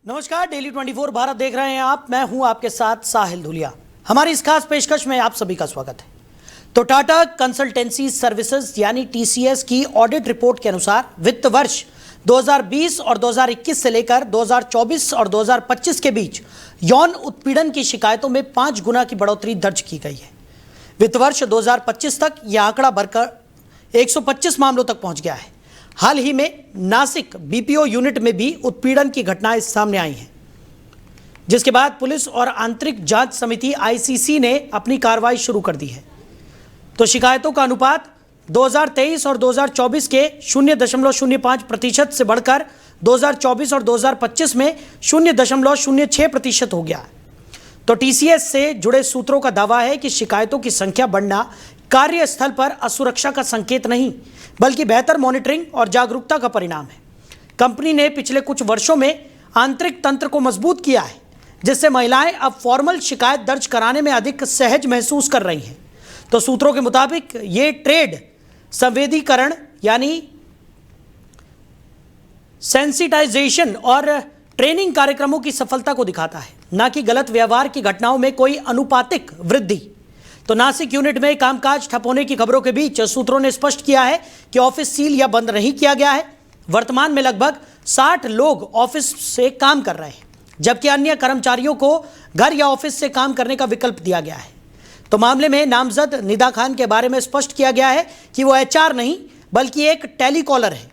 नमस्कार, डेली 24 भारत देख रहे हैं आप। मैं हूं आपके साथ साहिल धुलिया। हमारी इस खास पेशकश में आप सभी का स्वागत है। तो टाटा कंसल्टेंसी सर्विसेज यानी टीसीएस की ऑडिट रिपोर्ट के अनुसार वित्त वर्ष 2020 और 2021 से लेकर 2024 और 2025 के बीच यौन उत्पीड़न की शिकायतों में 5 गुना की बढ़ोतरी दर्ज की गई है। वित्त वर्ष 2025 तक यह आंकड़ा बढ़कर 125 मामलों तक पहुंच गया है। हाल ही में नासिक बीपीओ यूनिट में भी उत्पीड़न की घटनाएं सामने आई हैं, जिसके बाद पुलिस और आंतरिक जांच समिति आईसीसी ने अपनी कार्रवाई शुरू कर दी है। तो शिकायतों का अनुपात 2023 और 2024 के 0.05% से बढ़कर 2024 और 2025 में 0.06% हो गया है। तो टीसीएस से जुड़े सूत्रों का दावा है कि शिकायतों की संख्या बढ़ना कार्यस्थल पर असुरक्षा का संकेत नहीं, बल्कि बेहतर मॉनिटरिंग और जागरूकता का परिणाम है। कंपनी ने पिछले कुछ वर्षों में आंतरिक तंत्र को मजबूत किया है, जिससे महिलाएं अब फॉर्मल शिकायत दर्ज कराने में अधिक सहज महसूस कर रही हैं। तो सूत्रों के मुताबिक ये ट्रेड संवेदीकरण यानी सेंसिटाइजेशन और ट्रेनिंग कार्यक्रमों की सफलता को दिखाता है, न कि गलत व्यवहार की घटनाओं में कोई अनुपातिक वृद्धि। तो नासिक यूनिट में कामकाज ठप होने की खबरों के बीच सूत्रों ने स्पष्ट किया है कि ऑफिस सील या बंद नहीं किया गया है। वर्तमान में लगभग 60 लोग ऑफिस से काम कर रहे हैं, जबकि अन्य कर्मचारियों को घर या ऑफिस से काम करने का विकल्प दिया गया है। तो मामले में नामजद निदा खान के बारे में स्पष्ट किया गया है कि वो एचआर नहीं बल्कि एक टेलीकॉलर है।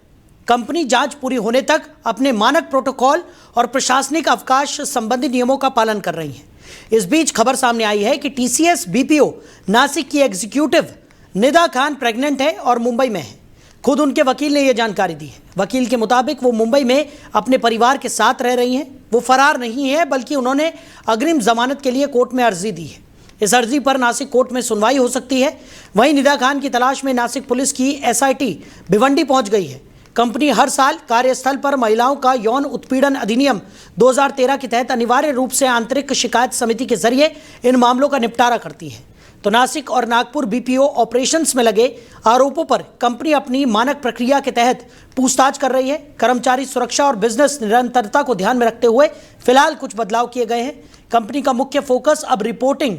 कंपनी जांच पूरी होने तक अपने मानक प्रोटोकॉल और प्रशासनिक अवकाश संबंधी नियमों का पालन कर रही है। इस बीच खबर सामने आई है कि टीसीएस बीपीओ नासिक की एग्जीक्यूटिव निदा खान प्रेग्नेंट है और मुंबई में है। खुद उनके वकील ने यह जानकारी दी है। वकील के मुताबिक वो मुंबई में अपने परिवार के साथ रह रही हैं। वो फरार नहीं है, बल्कि उन्होंने अग्रिम जमानत के लिए कोर्ट में अर्जी दी है। इस अर्जी पर नासिक कोर्ट में सुनवाई हो सकती है। वहीं निदा खान की तलाश में नासिक पुलिस की एसआईटी भिवंडी पहुंच गई है। कंपनी हर साल कार्यस्थल पर महिलाओं का यौन उत्पीड़न अधिनियम 2013 के तहत अनिवार्य रूप से आंतरिक शिकायत समिति के जरिए इन मामलों का निपटारा करती है। तो नासिक और नागपुर बीपीओ ऑपरेशंस में लगे आरोपों पर कंपनी अपनी मानक प्रक्रिया के तहत पूछताछ कर रही है। कर्मचारी सुरक्षा और बिजनेस निरंतरता को ध्यान में रखते हुए फिलहाल कुछ बदलाव किए गए हैं। कंपनी का मुख्य फोकस अब रिपोर्टिंग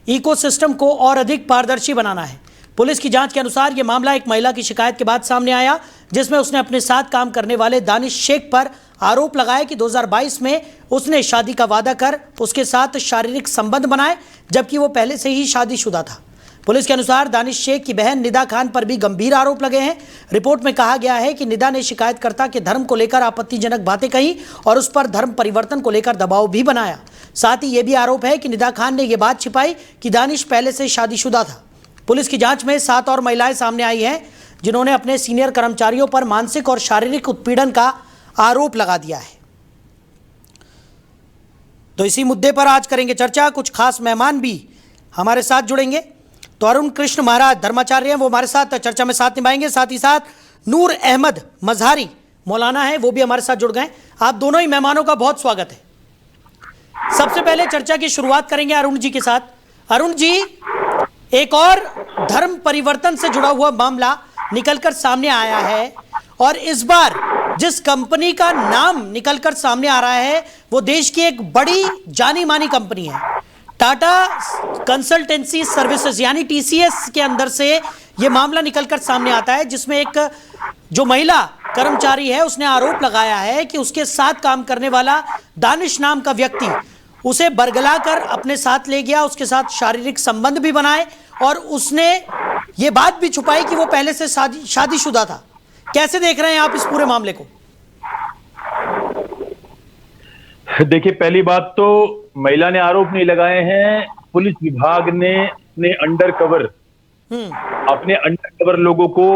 इकोसिस्टम को और अधिक पारदर्शी बनाना है। पुलिस की जांच के अनुसार यह मामला एक महिला की शिकायत के बाद सामने आया, जिसमें उसने अपने साथ काम करने वाले दानिश शेख पर आरोप लगाया कि 2022 में उसने शादी का वादा कर उसके साथ शारीरिक संबंध बनाए, जबकि वो पहले से ही शादीशुदा था। पुलिस के अनुसार दानिश शेख की बहन निदा खान पर भी गंभीर आरोप लगे हैं। रिपोर्ट में कहा गया है कि निदा ने शिकायतकर्ता के धर्म को लेकर आपत्तिजनक बातें कही और उस पर धर्म परिवर्तन को लेकर दबाव भी बनाया। साथ ही यह भी आरोप है कि निदा खान ने यह बात छिपाई कि दानिश पहले से शादीशुदा था। पुलिस की जांच में 7 और महिलाएं सामने आई हैं, जिन्होंने अपने सीनियर कर्मचारियों पर मानसिक और शारीरिक उत्पीड़न का आरोप लगा दिया है। तो इसी मुद्दे पर आज करेंगे चर्चा। कुछ खास मेहमान भी हमारे साथ जुड़ेंगे। तो अरुण कृष्ण महाराज धर्माचार्य हैं, वो हमारे साथ चर्चा में साथ निभाएंगे। साथ ही साथ नूर अहमद मजहारी मौलाना है, वो भी हमारे साथ जुड़ गए। आप दोनों ही मेहमानों का बहुत स्वागत है। सबसे पहले चर्चा की शुरुआत करेंगे अरुण जी के साथ। अरुण जी, एक और धर्म परिवर्तन से जुड़ा हुआ मामला निकलकर सामने आया है और इस बार जिस कंपनी का नाम निकलकर सामने आ रहा है वो देश की एक बड़ी जानी मानी कंपनी है, टाटा कंसल्टेंसी सर्विसेज यानी टीसीएस के अंदर से यह मामला निकलकर सामने आता है, जिसमें एक जो महिला कर्मचारी है उसने आरोप लगाया है कि उसके साथ काम करने वाला दानिश नाम का व्यक्ति उसे बरगला कर अपने साथ ले गया, उसके साथ शारीरिक संबंध भी बनाए और उसने ये बात भी छुपाई कि वो पहले से शादीशुदा था। कैसे देख रहे हैं आप इस पूरे मामले को? देखिए, पहली बात तो महिला ने आरोप नहीं लगाए हैं, पुलिस विभाग ने अपने अंडर लोगों को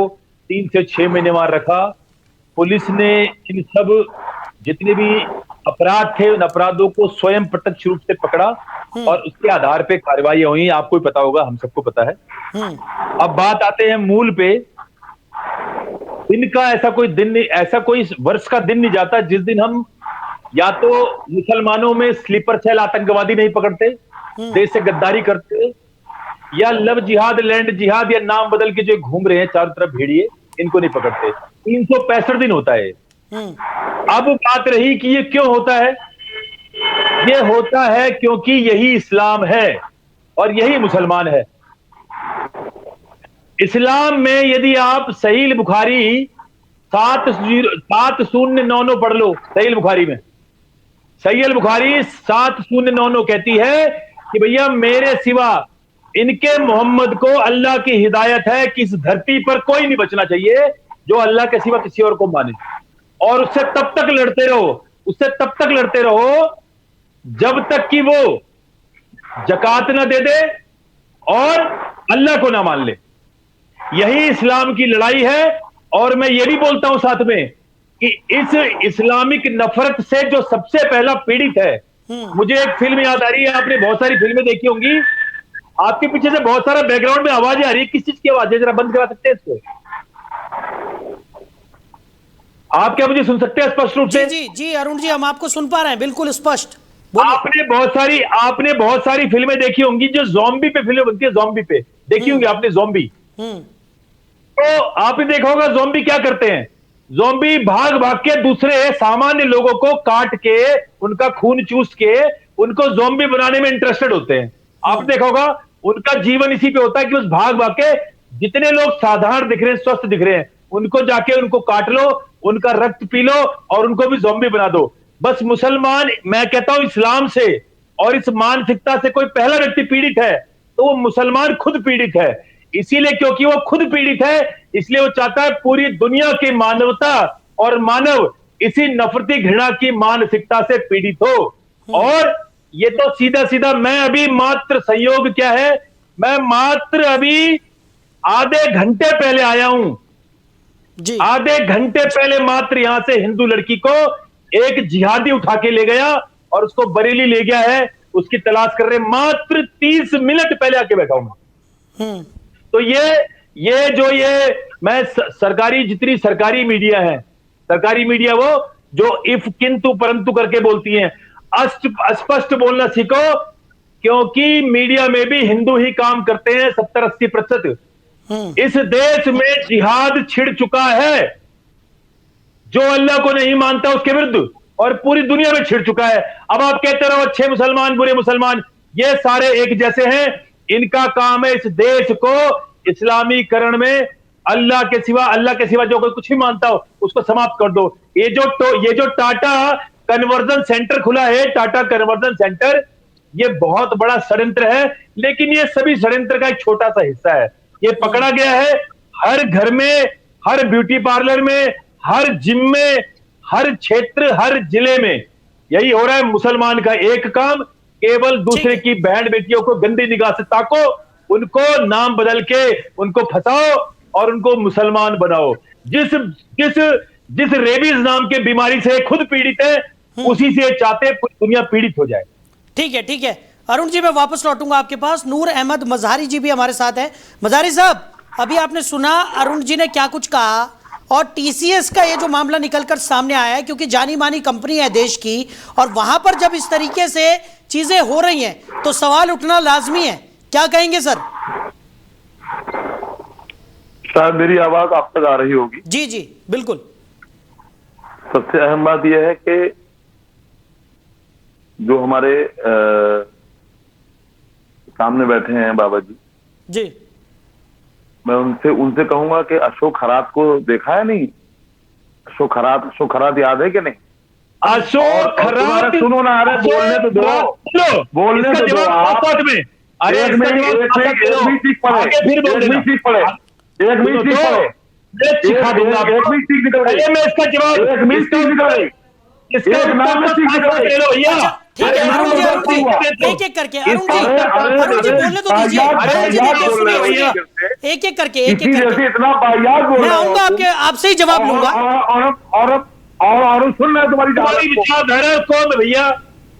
3 से 6 महीने वहां रखा। पुलिस ने इन सब जितने भी अपराध थे उन अपराधों को स्वयं प्रत्यक्ष रूप से पकड़ा और उसके आधार पे कार्रवाई हुई। आपको ही पता होगा, हम सबको पता है। अब बात आते हैं मूल पे। इनका ऐसा कोई वर्ष का दिन नहीं जाता जिस दिन हम या तो मुसलमानों में स्लीपर सेल आतंकवादी नहीं पकड़ते, देश से गद्दारी करते, या लव जिहाद, लैंड जिहाद या नाम बदल के जो घूम रहे हैं चारों तरफ भेड़िए, इनको नहीं पकड़ते। 365 दिन होता है। अब बात रही कि ये क्यों होता है। ये होता है क्योंकि यही इस्लाम है और यही मुसलमान है। इस्लाम में यदि आप सहीह बुखारी 7099 पढ़ लो, सहीह बुखारी में, सहीह बुखारी 7099 कहती है कि भैया मेरे सिवा इनके मोहम्मद को अल्लाह की हिदायत है कि इस धरती पर कोई नहीं बचना चाहिए जो अल्लाह के सिवा किसी और को माने, और उससे तब तक लड़ते रहो, उससे तब तक लड़ते रहो जब तक कि वो जकात ना दे दे और अल्लाह को ना मान ले। यही इस्लाम की लड़ाई है। और मैं ये भी बोलता हूं साथ में कि इस इस्लामिक नफरत से जो सबसे पहला पीड़ित है, मुझे एक फिल्म याद आ रही है, आपने बहुत सारी फिल्में देखी होंगी, आपके पीछे से बहुत सारा बैकग्राउंड में आवाजें आ रही है, किस चीज की आवाज है? जरा बंद करा सकते हैं इसको? आप क्या मुझे सुन सकते हैं स्पष्ट रूप से? जी जी अरुण जी, हम आपको सुन पा रहे हैं बिल्कुल स्पष्ट। आपने बहुत सारी फिल्में देखी होंगी जो ज़ॉम्बी पे फिल्म बनती है, ज़ॉम्बी पे देखी होंगी आपने, ज़ॉम्बी। तो आपने देखा होगा ज़ॉम्बी क्या करते हैं। ज़ॉम्बी भाग भाग के दूसरे सामान्य लोगों को काट के, उनका खून चूस के उनको ज़ॉम्बी बनाने में इंटरेस्टेड होते हैं। आपने देखा होगा उनका जीवन इसी पे होता है कि उस भाग भाग के जितने लोग साधारण दिख रहे हैं, स्वस्थ दिख रहे हैं, उनको जाके उनको काट लो, उनका रक्त पी लो और उनको भी ज़ॉम्बी बना दो। बस मुसलमान, मैं कहता हूं इस्लाम से और इस मानसिकता से कोई पहला व्यक्ति पीड़ित है तो वो मुसलमान खुद पीड़ित है। इसीलिए क्योंकि वो खुद पीड़ित है, इसलिए वो चाहता है पूरी दुनिया की मानवता और मानव इसी नफरती घृणा की मानसिकता से पीड़ित हो। और ये तो सीधा सीधा, मैं अभी मात्र संयोग क्या है, मैं मात्र अभी आधे घंटे पहले आया हूं जी। आधे घंटे पहले मात्र यहां से हिंदू लड़की को एक जिहादी उठा के ले गया और उसको बरेली ले गया है, उसकी तलाश कर रहे, मात्र 30 मिनट पहले आके बैठा हूं। तो ये मैं सरकारी, जितनी सरकारी मीडिया है, सरकारी मीडिया वो जो इफ किंतु परंतु करके बोलती हैं, स्पष्ट बोलना सीखो, क्योंकि मीडिया में भी हिंदू ही काम करते हैं 70-80%। इस देश में जिहाद छिड़ चुका है, जो अल्लाह को नहीं मानता उसके विरुद्ध, और पूरी दुनिया में छिड़ चुका है। अब आप कहते रहो अच्छे मुसलमान बुरे मुसलमान, ये सारे एक जैसे हैं। इनका काम है इस देश को इस्लामीकरण में अल्लाह के सिवा जो कोई कुछ भी मानता हो उसको समाप्त कर दो। ये जो टाटा कन्वर्जन सेंटर खुला है, टाटा कन्वर्जन सेंटर, ये बहुत बड़ा षड्यंत्र है, लेकिन ये सभी षड्यंत्र का एक छोटा सा हिस्सा है। ये पकड़ा गया है हर घर में, हर ब्यूटी पार्लर में, हर जिम में, हर क्षेत्र, हर जिले में यही हो रहा है। मुसलमान का एक काम, केवल दूसरे की बहन बेटियों को गंदी निगाह से ताको, उनको नाम बदल के उनको फंसाओ और उनको मुसलमान बनाओ। जिस रेबीज नाम के बीमारी से खुद पीड़ित है, उसी से चाहते पूरी दुनिया पीड़ित हो जाए। ठीक है अरुण जी, मैं वापस लौटूंगा आपके पास। नूर अहमद मजहारी जी भी हमारे साथ हैं। मजहारी साहब, अभी आपने सुना अरुण जी ने क्या कुछ कहा, और टीसीएस का ये जो मामला निकलकर सामने आया है, क्योंकि जानी मानी कंपनी है देश की, और वहां पर जब इस तरीके से चीजें हो रही हैं तो सवाल उठना लाजमी है। क्या कहेंगे सर? शायद मेरी आवाज आप तक आ रही होगी। जी जी बिल्कुल। सबसे अहम बात यह है कि जो हमारे सामने बैठे हैं बाबा जी, मैं उनसे कहूंगा कि अशोक खरात को देखा है नहीं? अशोक खरात याद है कि नहीं? अशोक खरात, सुनो ना, अरे बोलने तो दो, बोलने तो दो आप। अरे एक भी चीज पढ़े, सिखा दूंगा, मैं इसका जवाब, ठीक है अरुण जी, एक एक करके अरुण जी बोलने तो दीजिए। एक एक करके इतना मैं आऊंगा आपसे ही जवाब लूंगा। और सुन रहे तुम्हारी विचारधारा कौन है भैया?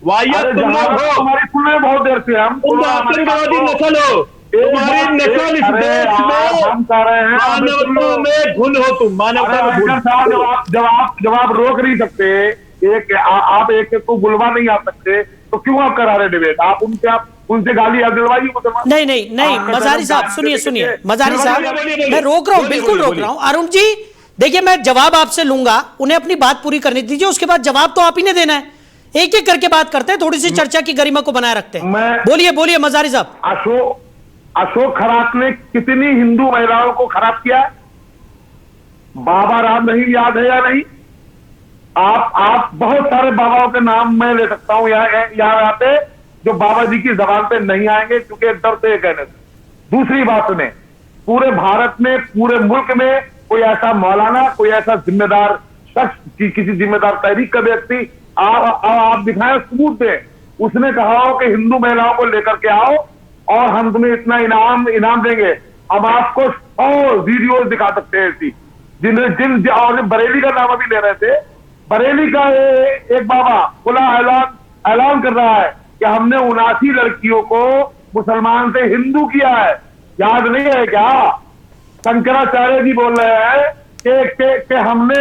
हमारी सुन रहे बहुत देर से, हम आतंकवादी नस्ल हो, तुम्हारी नस्ल इस देश में, हम कह रहे हैं मानवता में घुन हो तुम, मानवता में घुन। जब आप रोक नहीं सकते, आप एक को बुलवा नहीं आ सकते, तो क्यों आप करा रहे डिबेट? आप उनसे गाली आप दिलवाइए। नहीं मजहारी साहब सुनिए मजहारी साहब, मैं रोक रहा हूं, बिल्कुल रोक रहा हूं। अरुण जी देखिए मैं जवाब आपसे लूंगा, उन्हें अपनी बात पूरी करनी दीजिए, उसके बाद जवाब तो आप ही ने देना है। एक एक करके बात करते हैं, थोड़ी सी चर्चा की गरिमा को बनाए रखते हैं। बोलिए बोलिए मजारी साहब। अशोक खरात ने कितनी हिंदू महिलाओं को खराब किया? बाबा राम रहीम याद है या नहीं? आप बहुत सारे बाबाओं के नाम मैं ले सकता हूं यहाँ पे, जो बाबा जी की जबान पे नहीं आएंगे क्योंकि डरते हैं कहने से। दूसरी बात सुने, पूरे भारत में, पूरे मुल्क में कोई ऐसा मौलाना, कोई ऐसा जिम्मेदार शख्स, किसी जिम्मेदार तहरीक का व्यक्ति आप दिखाएं, सबूत दें, उसने कहा हो कि हिंदू महिलाओं को लेकर के आओ और हम तुम्हें इतना इनाम देंगे। अब आपको 100 वीडियो दिखा सकते हैं ऐसी, जिन और बरेली का नाम अभी ले रहे थे, बरेली का एक बाबा खुला ऐलान कर रहा है कि हमने 79 लड़कियों को मुसलमान से हिंदू किया है। याद नहीं है क्या? शंकराचार्य जी बोल रहे हैं कि हमने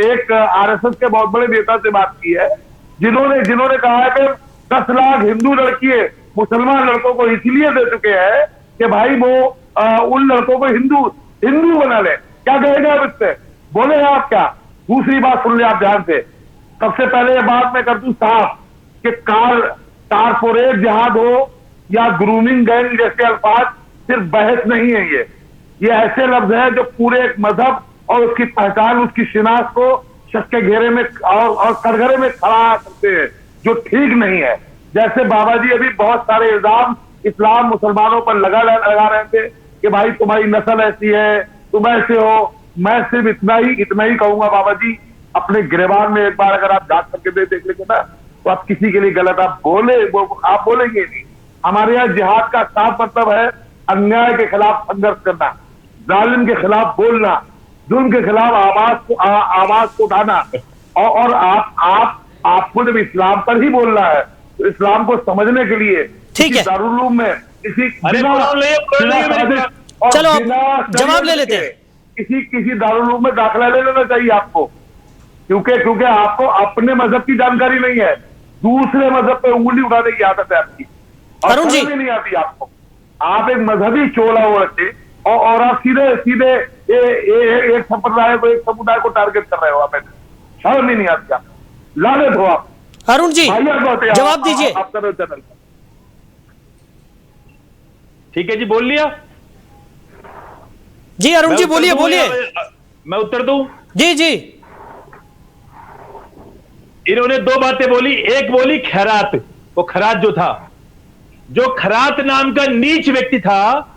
एक आरएसएस के बहुत बड़े नेता से बात की है, जिन्होंने कहा है कि 10 लाख हिंदू लड़कियां मुसलमान लड़कों को इसलिए दे चुके हैं कि भाई वो उन लड़कों को हिंदू बना ले। क्या कहेगा अब इससे? बोले आप क्या? दूसरी बात सुन ले आप ध्यान से। सबसे पहले ये बात मैं कर दूं साफ कि कारपोरेट जिहाद हो या ग्रूमिंग गैंग जैसे अल्फाज सिर्फ बहस नहीं है। ये ऐसे लफ्ज है जो पूरे एक मजहब और उसकी पहचान, उसकी शिनाख्त को शक के घेरे में और कटघरे में खड़ा करते हैं, जो ठीक नहीं है। जैसे बाबा जी अभी बहुत सारे इल्जाम इस्लाम मुसलमानों पर लगा रहे थे कि भाई तुम्हारी नस्ल ऐसी है, तुम ऐसे हो। मैं सिर्फ इतना ही कहूंगा बाबा जी, अपने गिरबान में एक बार अगर आप जांच करके देख लेंगे ना, तो आप किसी के लिए गलत आप बोलेंगे नहीं। हमारे यहाँ जिहाद का साफ मतलब है अन्याय के खिलाफ संघर्ष करना, जालिम के खिलाफ बोलना, जुल्म के खिलाफ आवाज को उठाना। और आपको जब इस्लाम पर ही बोलना है तो इस्लाम को समझने के लिए ठीक है, दारुल उलूम में चलो जवाब ले लेते हैं। किसी दारुल उलूम में दाखिला ले लेना चाहिए आपको, क्योंकि आपको अपने मजहब की जानकारी नहीं है, दूसरे मजहब पे उंगली उठाने की आदत है आपकी, अरुण जी नहीं आती आपको। आप एक मजहबी चोला ओढ़ के और आप सीधे एक समुदाय को टारगेट कर रहे हो। आप शर्म नहीं आती, आप लानत हो आप। अरुण जी जवाब दीजिए। आप कर रहे हो चैनल। ठीक है जी, बोल लिया जी। अरुण जी बोलिए मैं उत्तर दूं? जी जी। इन्होंने 2 बातें बोली। एक बोली खैरात, वो खैरात जो खैरात नाम का नीच व्यक्ति था,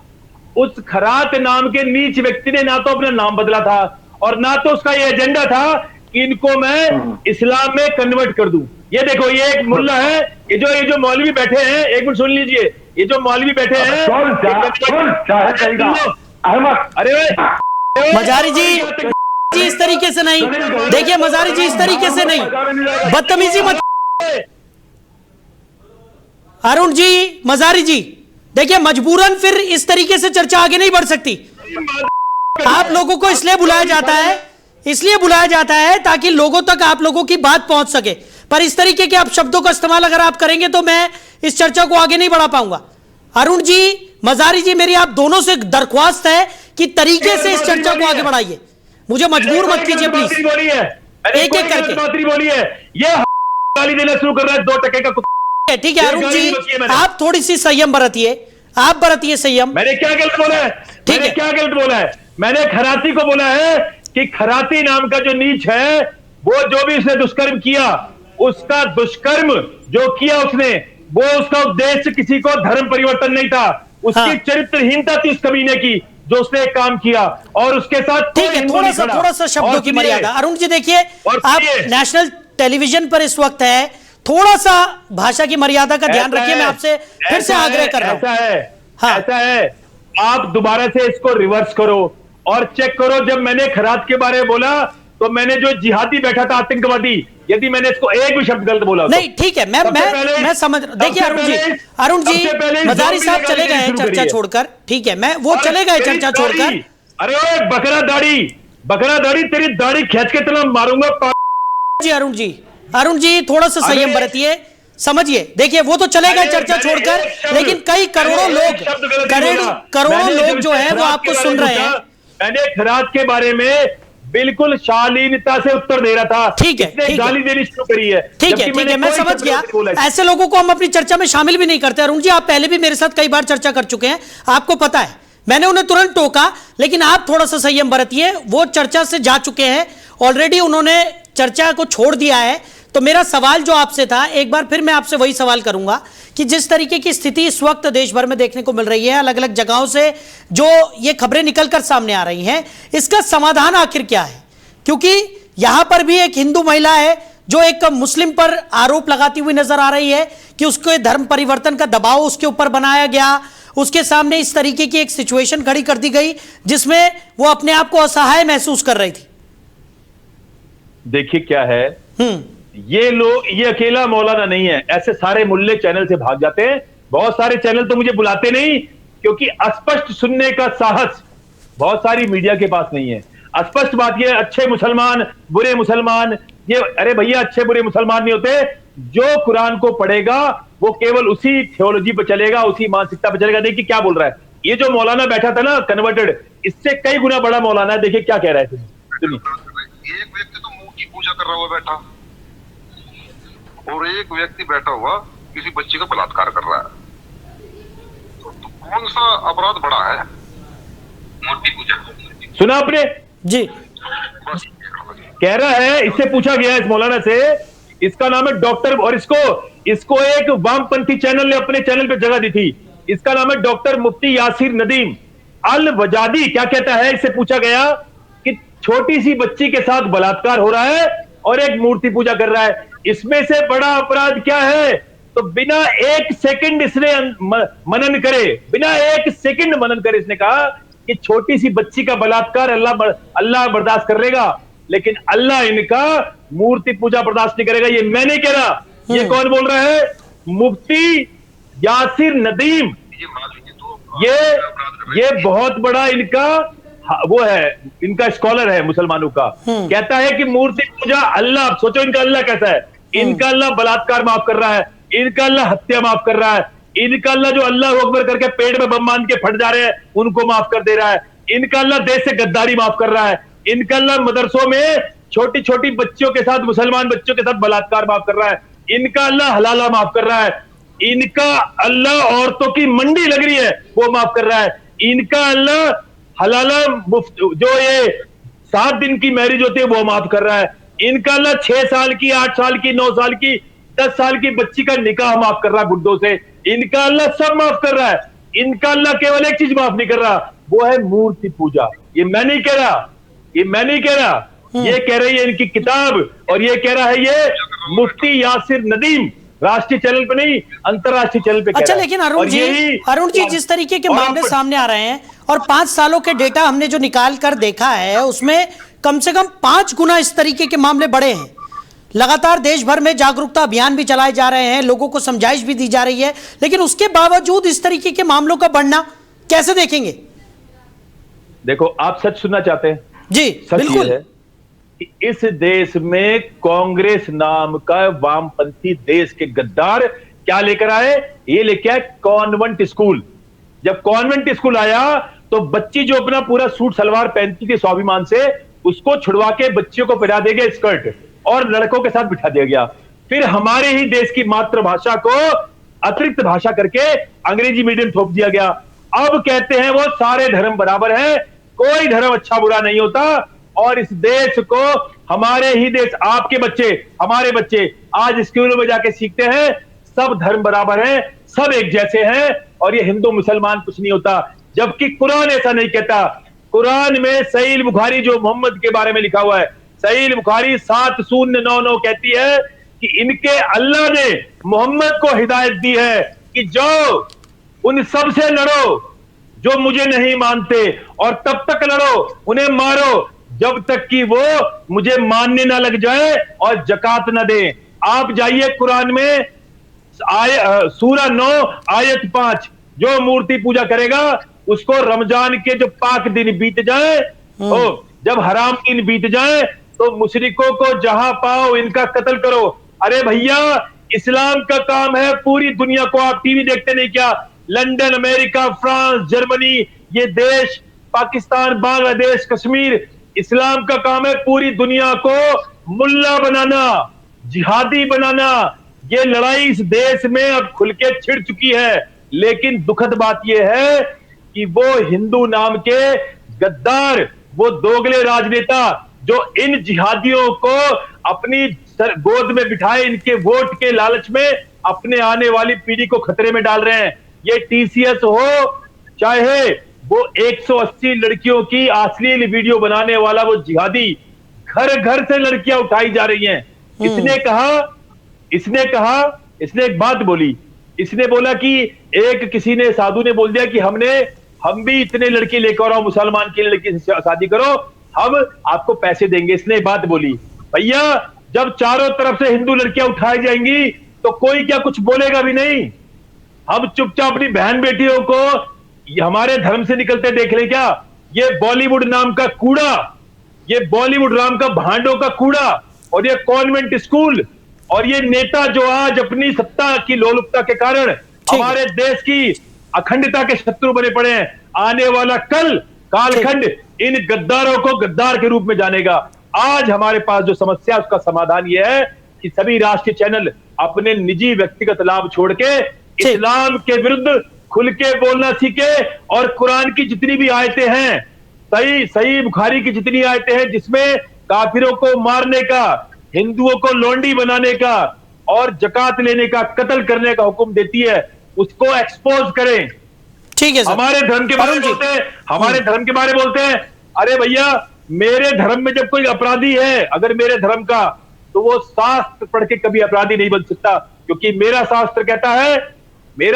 उस खैरात नाम के नीच व्यक्ति ने ना तो अपना नाम बदला था और ना तो उसका ये एजेंडा था कि इनको मैं इस्लाम में कन्वर्ट कर दूं। ये देखो, ये एक मुल्ला है, ये जो मौलवी बैठे हैं, एक मिनट सुन लीजिए, ये जो मौलवी बैठे हैं, अरे मजारी जी इस तरीके से नहीं, देखिए मजारी जी इस तरीके से नहीं, बदतमीजी मत। अरुण जी, मजारी जी, देखिए मजबूरन फिर इस तरीके से चर्चा आगे नहीं बढ़ सकती। आप लोगों को इसलिए बुलाया जाता है ताकि लोगों तक आप लोगों की बात पहुंच सके, पर इस तरीके के आप शब्दों का इस्तेमाल अगर आप करेंगे तो मैं इस चर्चा को आगे नहीं बढ़ा पाऊंगा। अरुण जी, मजारी जी, मेरी आप दोनों से दरख्वास्त है कि तरीके से इस चर्चा को आगे बढ़ाइए, मुझे मजबूर मत कीजिए प्लीज। एक एक करके बोलिए। ये गाली देना शुरू कर रहा है 2 टके का। ठीक है अरुण जी, आप थोड़ी सी संयम बरतिए, आप बरतिए संयम। मैंने क्या गलत बोला है? ठीक है, क्या गलत बोला है? मैंने खराती को बोला है कि खराती नाम का जो नीच है, वो जो भी उसने दुष्कर्म किया, उसका दुष्कर्म जो किया उसने, वो उसका उद्देश्य किसी को धर्म परिवर्तन नहीं था, उसकी चरित्रहीनता थी उस कमीने की, जो उसने एक काम किया और उसके साथ। ठीक है, थोड़ा सा शब्दों की मर्यादा। अरुण जी देखिए, आप नेशनल टेलीविजन पर इस वक्त है, थोड़ा सा भाषा की मर्यादा का ध्यान रखिए। मैं आपसे फिर से आग्रह कर रहा हूं। ऐसा है, आप दोबारा से इसको रिवर्स करो और चेक करो। जब मैंने खैरात के बारे में बोला तो मैंने जो जिहादी बैठा था, आतंकवादी, यदि मैंने इसको एक भी शब्द गलत बोला नहीं, ठीक है, मैं समझ। देखिए अरुण जी मजारी साहब चले गए हैं चर्चा छोड़कर, ठीक है, मैं वो चले गए चर्चा छोड़कर। अरे ओए बकरा दाढ़ी, तेरी दाढ़ी खींच के तेरा मारूंगा जी। अरुण जी थोड़ा सा संयम बरतिए, समझिए। देखिए वो तो चले गए चर्चा छोड़कर, लेकिन कई करोड़ों लोग जो है वो आपको सुन रहे हैं। मैंने खराज के बारे में बिल्कुल शालीनता से उत्तर दे रहा था। ठीक है, इसने ठीक है। गाली देनी शुरू करी है। ठीक है, जबकि ठीक मैंने है, मैं कोई समझ शब्द गया। नहीं बोला। ऐसे लोगों को हम अपनी चर्चा में शामिल भी नहीं करते। अरुण जी, आप पहले भी मेरे साथ कई बार चर्चा कर चुके हैं, आपको पता है। मैंने उन्हें तुरंत टोका, लेकिन आप थोड़ा सा संयम बरतिए। वो चर्चा से जा चुके हैं ऑलरेडी, उन्होंने चर्चा को छोड़ दिया है। तो मेरा सवाल जो आपसे था, एक बार फिर मैं आपसे वही सवाल करूंगा कि जिस तरीके की स्थिति इस वक्त देश भर में देखने को मिल रही है, अलग अलग जगहों से जो ये खबरें निकलकर सामने आ रही हैं, इसका समाधान आखिर क्या है? क्योंकि यहां पर भी एक हिंदू महिला है जो एक मुस्लिम पर आरोप लगाती हुई नजर आ रही है कि उसके धर्म परिवर्तन का दबाव उसके ऊपर बनाया गया, उसके सामने इस तरीके की एक सिचुएशन खड़ी कर दी गई जिसमें वो अपने आप को असहाय महसूस कर रही थी। देखिए क्या है, ये लोग, ये अकेला मौलाना नहीं है, ऐसे सारे मुल्ले चैनल से भाग जाते हैं। बहुत सारे चैनल तो मुझे बुलाते नहीं, क्योंकि अस्पष्ट सुनने का साहस बहुत सारी मीडिया के पास नहीं है। अस्पष्ट बात ये, अच्छे मुसलमान, बुरे मुसलमान, ये अरे भैया अच्छे बुरे मुसलमान नहीं होते। जो कुरान को पढ़ेगा वो केवल उसी थियोलॉजी पर चलेगा, उसी मानसिकता पर चलेगा। देखिए क्या बोल रहा है ये जो मौलाना बैठा था ना कन्वर्टेड, इससे कई गुना बड़ा मौलाना है। देखिए क्या कह रहा है, सुनिए। एक व्यक्ति तो मूर्ति पूजा कर रहा हुआ बैठा, और एक व्यक्ति बैठा हुआ किसी बच्चे का बलात्कार कर रहा है। तो कौन सा अपराध बड़ा है? मूर्ति पूजा। सुना आपने जी? बस कह रहा है, इससे पूछा गया इस मौलाना से, इसका नाम है डॉक्टर, और इसको एक वामपंथी चैनल ने अपने चैनल पे जगह दी थी। इसका नाम है डॉक्टर मुफ्ती यासिर नदीम अल वजादी। क्या कहता है, इससे पूछा गया कि छोटी सी बच्ची के साथ बलात्कार हो रहा है और एक मूर्ति पूजा कर रहा है, इसमें से बड़ा अपराध क्या है? तो बिना एक सेकंड इसने मनन करे, बिना एक सेकंड मनन करे इसने कहा कि छोटी सी बच्ची का बलात्कार अल्लाह बर्दाश्त कर लेगा, लेकिन अल्लाह इनका मूर्ति पूजा बर्दाश्त नहीं करेगा। ये मैं नहीं कह रहा, ये कौन बोल रहा है? मुफ्ती यासिर नदीम। ये मान लीजिए तो ये बहुत बड़ा इनका वो है, इनका स्कॉलर है मुसलमानों का। कहता है कि मूर्ति पूजा अल्लाह, सोचो इनका अल्लाह कैसा है। इनका अल्लाह बलात्कार माफ कर रहा है, इनका अल्लाह हत्या माफ कर रहा है, इनका अल्लाह जो अल्लाह अकबर करके पेट में बम बांध के फट जा रहे हैं उनको माफ कर दे रहा है, इनका अल्लाह देश से गद्दारी माफ कर रहा है, इनका अल्लाह मदरसों में छोटी छोटी बच्चियों के साथ, मुसलमान बच्चों के साथ बलात्कार माफ कर रहा है, इनका अल्लाह हलाला माफ कर रहा है, इनका अल्लाह औरतों की मंडी लग रही है वो माफ कर रहा है, इनका अल्लाह हलाला जो ये 7 दिन की मैरिज होती है वो माफ कर रहा है, इनका अल्लाह 6 साल की, 8 साल की, 9 साल की, 10 साल की बच्ची का निकाह माफ कर रहा है गुड्डों से, इनका अल्लाह सब माफ कर रहा है। इनका अल्लाह केवल एक चीज माफ नहीं कर रहा, वो है मूर्ति पूजा। ये मैं नहीं कह रहा, ये मैं नहीं कह रहा, ये कह रही है इनकी किताब, और ये कह रहा है ये मुफ्ती यासिर नदीम, राष्ट्रीय चैनल पे नहीं अंतरराष्ट्रीय चैनल पे। अच्छा, लेकिन अरुण जी जिस तरीके के मामले सामने आ रहे हैं और 5 सालों के डेटा हमने जो निकाल कर देखा है उसमें कम से कम 5 गुना इस तरीके के मामले बढ़े हैं। लगातार देश भर में जागरूकता अभियान भी चलाए जा रहे हैं, लोगों को समझाइश भी दी जा रही है, लेकिन उसके बावजूद इस तरीके के मामलों का बढ़ना कैसे देखेंगे? देखो, आप सच सुनना चाहते हैं? जी सच बिल्कुल। ये है कि इस देश में कांग्रेस नाम का वामपंथी देश के गद्दार क्या लेकर आए? ये लेके आए कॉन्वेंट स्कूल। जब कॉन्वेंट स्कूल आया तो बच्ची जो अपना पूरा सूट सलवार पहनती थी स्वाभिमान से, उसको छुड़वा के बच्चियों को पहना दिया गया स्कर्ट और लड़कों के साथ बिठा दिया गया। फिर हमारे ही देश की मातृभाषा को अतिरिक्त भाषा करके अंग्रेजी मीडियम थोप दिया गया। अब कहते हैं वो सारे धर्म बराबर हैं, कोई धर्म अच्छा बुरा नहीं होता, और इस देश को हमारे ही देश, आपके बच्चे, हमारे बच्चे आज स्कूलों में जाके सीखते हैं सब धर्म बराबर हैं, सब एक जैसे हैं, और ये हिंदू मुसलमान कुछ नहीं होता। जबकि कुरान ऐसा नहीं कहता। कुरान में सहीह बुखारी जो मोहम्मद के बारे में लिखा हुआ है, सहीह बुखारी 7099 कहती है कि इनके अल्लाह ने मोहम्मद को हिदायत दी है कि जाओ उन सब से लड़ो जो मुझे नहीं मानते, और तब तक लड़ो, उन्हें मारो जब तक कि वो मुझे मानने ना लग जाए और जकात ना दे। आप जाइए कुरान में सूरा 9 आयत 5, जो मूर्ति पूजा करेगा उसको रमजान के जो पाक दिन बीत जाए, जब हराम दिन बीत जाए तो मुशरिकों को जहां पाओ इनका कत्ल करो। अरे भैया, इस्लाम का काम है पूरी दुनिया को, आप टीवी देखते नहीं क्या? लंदन, अमेरिका, फ्रांस, जर्मनी, ये देश पाकिस्तान, बांग्लादेश, कश्मीर, इस्लाम का काम है पूरी दुनिया को मुल्ला बनाना, जिहादी बनाना। ये लड़ाई इस देश में अब खुल के छिड़ चुकी है। लेकिन दुखद बात यह है कि वो हिंदू नाम के गद्दार, वो दोगले राजनेता जो इन जिहादियों को अपनी गोद में बिठाए इनके वोट के लालच में अपने आने वाली पीढ़ी को खतरे में डाल रहे हैं। ये टीसीएस हो चाहे वो 180 लड़कियों की अश्लील वीडियो बनाने वाला वो जिहादी, घर घर से लड़कियां उठाई जा रही हैं। इसने एक बात बोली, इसने बोला कि किसी ने साधु ने बोल दिया कि हम भी इतने लड़के लेकर आओ, मुसलमान की लड़की से शादी करो, हम आपको पैसे देंगे। इसने बात बोली। भैया जब चारों तरफ से हिंदू लड़कियां उठाई जाएंगी तो कोई क्या कुछ बोलेगा भी नहीं। हम चुपचाप अपनी बहन बेटियों को हमारे धर्म से निकलते देख ले क्या? ये बॉलीवुड नाम का कूड़ा, ये बॉलीवुड नाम का भांडों का कूड़ा, और ये कॉन्वेंट स्कूल, और ये नेता जो आज अपनी सत्ता की लोलुपता के कारण हमारे देश की अखंडता के शत्रु बने पड़े हैं। आने वाला कल कालखंड इन गद्दारों को गद्दार के रूप में जानेगा। आज हमारे पास जो समस्या उसका समाधान यह है कि सभी राष्ट्रीय चैनल अपने निजी व्यक्तिगत लाभ छोड़ के इस्लाम के विरुद्ध खुल के बोलना सीखे, और कुरान की जितनी भी आयतें हैं, सही बुखारी की जितनी आयतें हैं जिसमें काफिरों को मारने का, हिंदुओं को लौंडी बनाने का और जकात लेने का, कत्ल करने का हुक्म देती है, उसको एक्सपोज करें। ठीक है सर। हमारे धर्म के बारे में बोलते हैं, हमारे धर्म के बारे में बोलते हैं, अरे भैया मेरे धर्म में जब कोई अपराधी है अगर मेरे धर्म का, तो वो शास्त्र पढ़ के कभी अपराधी नहीं बन सकता, क्योंकि मेरा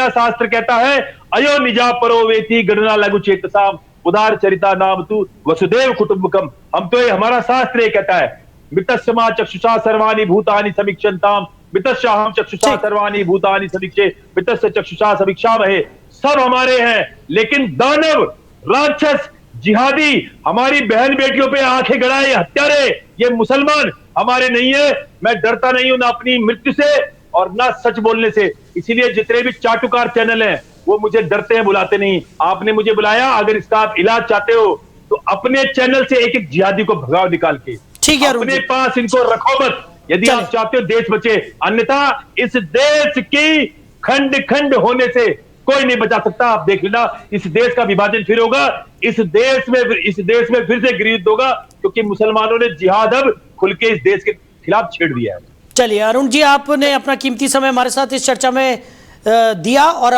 शास्त्र कहता है अयो निजा परो वेति गणना लघु चेतसाम उदार चरिता नाम तू वसुदेव कुटुंबकम। हम तो हमारा शास्त्र ये कहता है मितस्मा चक्षुषा सर्वाणि भूतानि समीक्षन्ताम मितस्याहम चक्षुषा सर्वाणि भूतानि समीक्षे मितस्य चक्षुषा समीक्षामहे। सब हमारे हैं, लेकिन दानव, राक्षस, जिहादी, हमारी बहन बेटियों पे आंखें गड़ाए हत्यारे, ये मुसलमान हमारे नहीं है। मैं डरता नहीं हूं ना अपनी मृत्यु से और ना सच बोलने से, इसीलिए जितने भी चाटुकार चैनल हैं वो मुझे डरते हैं, बुलाते नहीं। आपने मुझे बुलाया, अगर इसका आप इलाज चाहते हो तो अपने चैनल से एक जिहादी को भगाओ निकाल के, ठीक है, अपने पास इनको रखो मत, यदि आप चाहते हो देश बचे, अन्यथा इस देश की खंड खंड होने से कोई नहीं बचा सकता। आप देख लेना, इस देश का विभाजन फिर होगा, इस देश में फिर से गृहयुद्ध होगा, क्योंकि मुसलमानों ने जिहाद अब खुल के इस देश के खिलाफ छेड़ दिया है। चलिए अरुण जी, आपने अपना कीमती समय हमारे साथ इस चर्चा में दिया और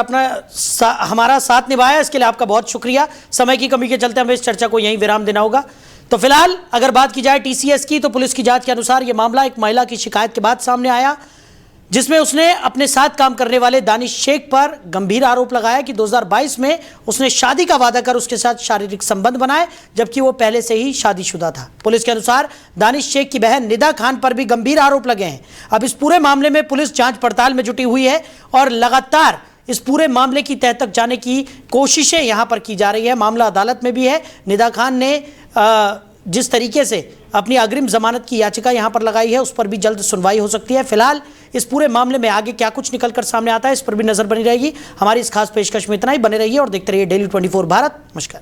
हमारा साथ निभाया, इसके लिए आपका बहुत शुक्रिया। समय की कमी के चलते हमें इस चर्चा को यहीं विराम देना होगा। तो फिलहाल अगर बात की जाए टीसीएस की, तो पुलिस की जांच के अनुसार यह मामला एक महिला की शिकायत के बाद सामने आया, जिसमें उसने अपने साथ काम करने वाले दानिश शेख पर गंभीर आरोप लगाया कि 2022 में उसने शादी का वादा कर उसके साथ शारीरिक संबंध बनाए, जबकि वो पहले से ही शादीशुदा था। पुलिस के अनुसार दानिश शेख की बहन निदा खान पर भी गंभीर आरोप लगे हैं। अब इस पूरे मामले में पुलिस जांच पड़ताल में जुटी हुई है और लगातार इस पूरे मामले की तह तक जाने की कोशिशें यहां पर की जा रही है। मामला अदालत में भी है। निदा खान ने जिस तरीके से अपनी अग्रिम जमानत की याचिका यहां पर लगाई है, उस पर भी जल्द सुनवाई हो सकती है। फिलहाल इस पूरे मामले में आगे क्या कुछ निकलकर सामने आता है, इस पर भी नजर बनी रहेगी। हमारी इस खास पेशकश में इतना ही। बने रहिए और देखते रहिए डेली 24 भारत। नमस्कार।